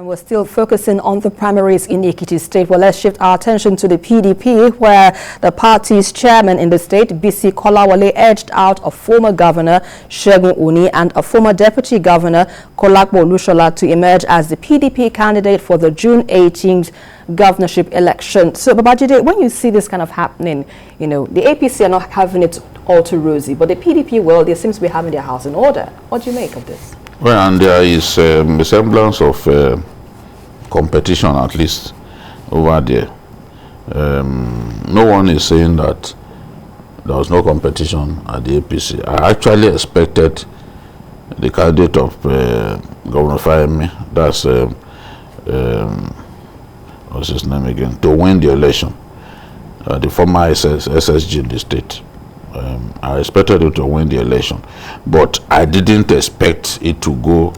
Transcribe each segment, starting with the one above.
And we're still focusing on the primaries in Ekiti State. Well, let's shift our attention to the PDP, where the party's chairman in the state, Bisi Kolawole, edged out a former governor, Segun Oni, and a former deputy governor, Kolapo Olusola, to emerge as the PDP candidate for the June 18th governorship election. So, Babajide, when you see this kind of happening, you know, the APC are not having it all too rosy, but the PDP, well, they seem to be having their house in order. What do you make of this? Well, and there is a semblance of competition, at least, over there. No one is saying that there was no competition at the APC. I actually expected the candidate of Governor Fayemi, that's what's his name again, to win the election, the former SSG in the state. I expected it to win the election, but I didn't expect it to go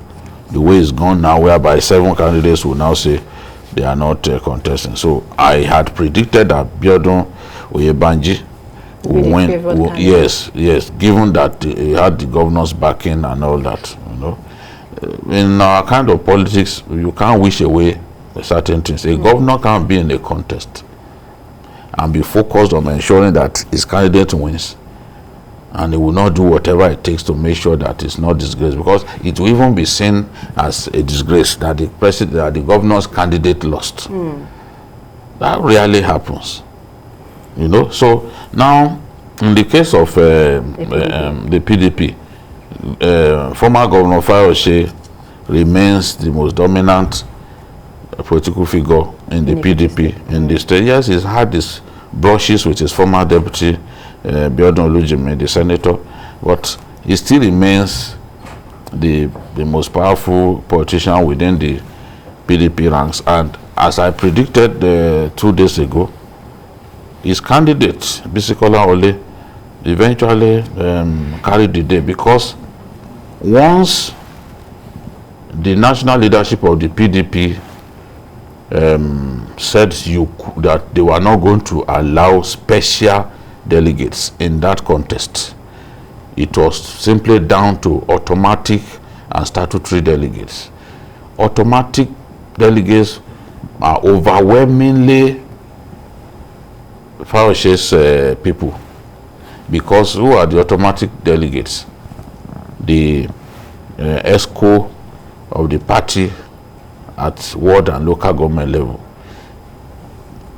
the way it's gone now, whereby 7 candidates will now say they are not contesting. So I had predicted that Biodun Oyebanji will win. Yes, given that he had the governor's backing and all that. You know, in our kind of politics, you can't wish away certain things. A governor can't be in a contest and be focused on ensuring that his candidate wins, and he will not do whatever it takes to make sure that it's not disgraced, because it will even be seen as a disgrace that the governor's candidate lost. That rarely happens, you know. So now, in the case of the PDP, former Governor Fayose remains the most dominant political figure in the PDP in the state. Yes, he's had his brushes with his former deputy, Biodun Olujimi, the senator, but he still remains the most powerful politician within the PDP ranks. And as I predicted 2 days ago, his candidate, Bisi Kolawole, eventually carried the day, because once the national leadership of the PDP said that they were not going to allow special delegates in that contest, it was simply down to automatic and statutory delegates. Automatic delegates are overwhelmingly Fayose's people, because who are the automatic delegates? The ESCO of the party at ward and local government level.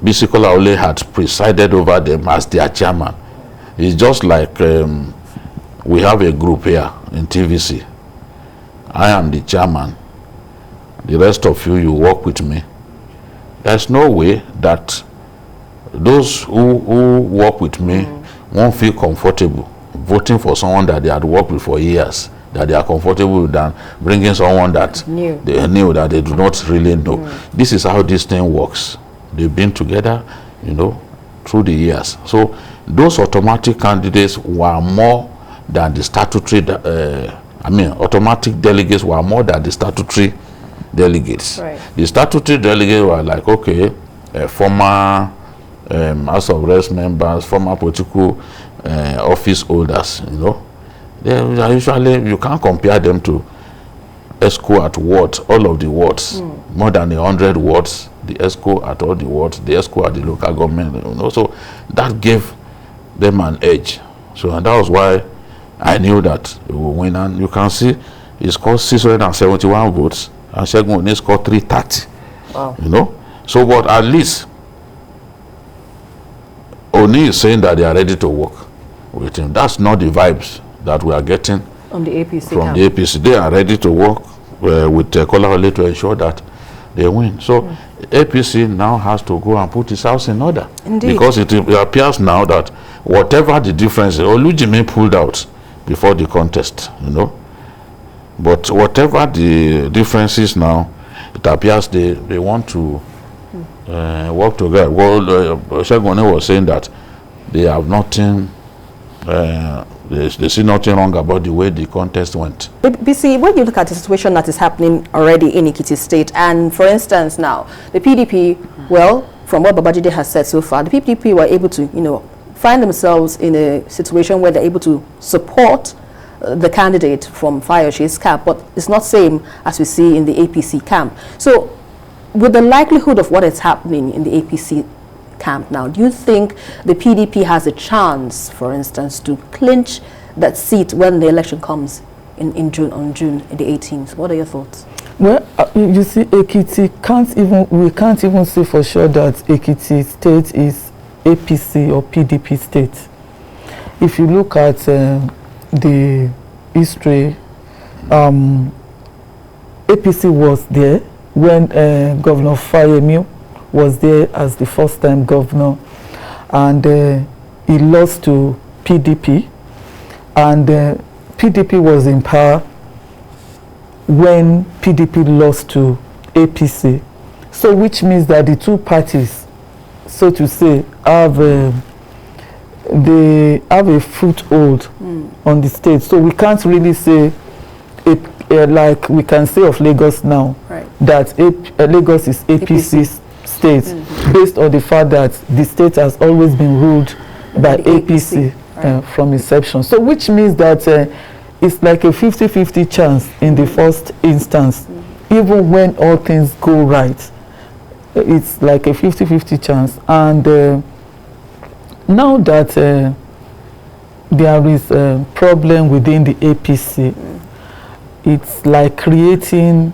Bisi Kolawole had presided over them as their chairman. It's just like we have a group here in TVC. I am the chairman. The rest of you work with me. There's no way that those who work with me won't feel comfortable voting for someone that they had worked with for years, that they are comfortable with, than bringing someone that they knew that they do not really know. This is how this thing works. They've been together, you know, through the years. So those automatic candidates were more than the statutory, automatic delegates were more than the statutory delegates. Right. The statutory delegates were like, okay, former House of Reps members, former political office holders, you know. They are usually, you can't compare them to ESCO at wards, all of the wards, more than 100 wards, the ESCO at all the wards, the ESCO at the local government, you know. So that gave them an edge. So, and that was why I knew that it would win. And you can see he scored 671 votes, and Segun Oni scored 330. Wow. You know. So, but at least Oni is saying that they are ready to work with him. That's not the vibes that we are getting from the APC. From the APC, they are ready to work with Kolawole to ensure that they win. So APC now has to go and put his house in order. Indeed. Because it appears now that whatever the difference, Olujimi pulled out before the contest, you know. But whatever the differences now, it appears they want to work together. Well, Segun Oni was saying that they have nothing. They see nothing wrong about the way the contest went. But Bisi, when you look at the situation that is happening already in Ekiti State, and for instance now, the PDP, well, from what Babajide has said so far, the PDP were able to, you know, find themselves in a situation where they're able to support the candidate from Fayose's camp, but it's not same as we see in the APC camp. So with the likelihood of what is happening in the APC camp now, do you think the PDP has a chance, for instance, to clinch that seat when the election comes in June, on June the 18th? What are your thoughts? Well, you see, we can't even say for sure that Ekiti State is APC or PDP state. If you look at the history, APC was there when Governor Fayemi was there as the first-time governor, and he lost to PDP, and PDP was in power when PDP lost to APC. So which means that the two parties, so to say, they have a foothold on the state. So we can't really say like we can say of Lagos now, right, that Lagos is APC state, based on the fact that the state has always been ruled by APC right, from inception. So which means that it's like a 50-50 chance in the first instance, even when all things go right. It's like a 50-50 chance. And now that there is a problem within the APC, it's like creating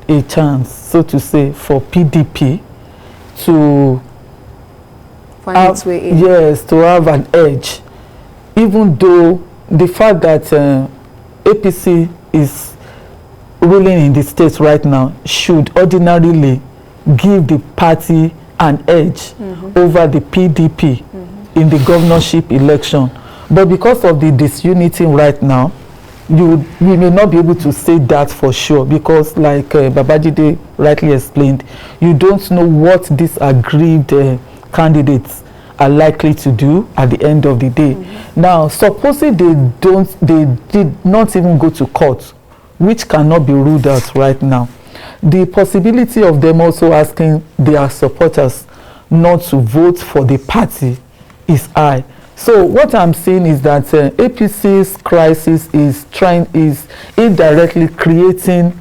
a chance, so to say, for PDP to find its way in. Yes, to have an edge, even though the fact that APC is ruling in the state right now should ordinarily give the party an edge over the PDP in the governorship election. But because of the disunity right now, we may not be able to say that for sure, because like Babajide rightly explained, you don't know what these aggrieved candidates are likely to do at the end of the day. Now, supposing they did not even go to court, which cannot be ruled out right now, the possibility of them also asking their supporters not to vote for the party is high. So what I'm saying is that APC's crisis is indirectly creating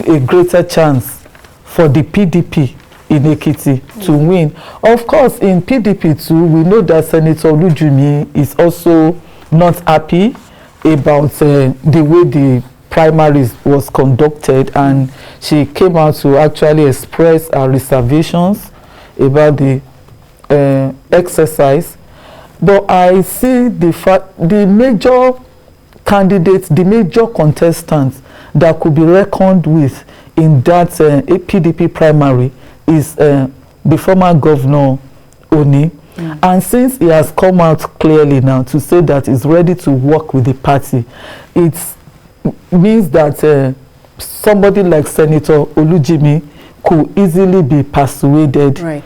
a greater chance for the PDP in Ekiti to win. Of course, in PDP too, we know that Senator Olujimi is also not happy about the way the primaries was conducted, and she came out to actually express her reservations about the exercise. But I see the major candidates, the major contestants that could be reckoned with in that PDP primary is the former Governor Oni. And since he has come out clearly now to say that he's ready to work with the party, it means that somebody like Senator Olujimi could easily be persuaded, right,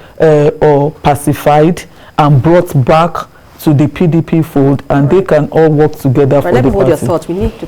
or pacified and brought back to the PDP fold, and right, they can all work together for the party. Let me hold your thoughts. We need to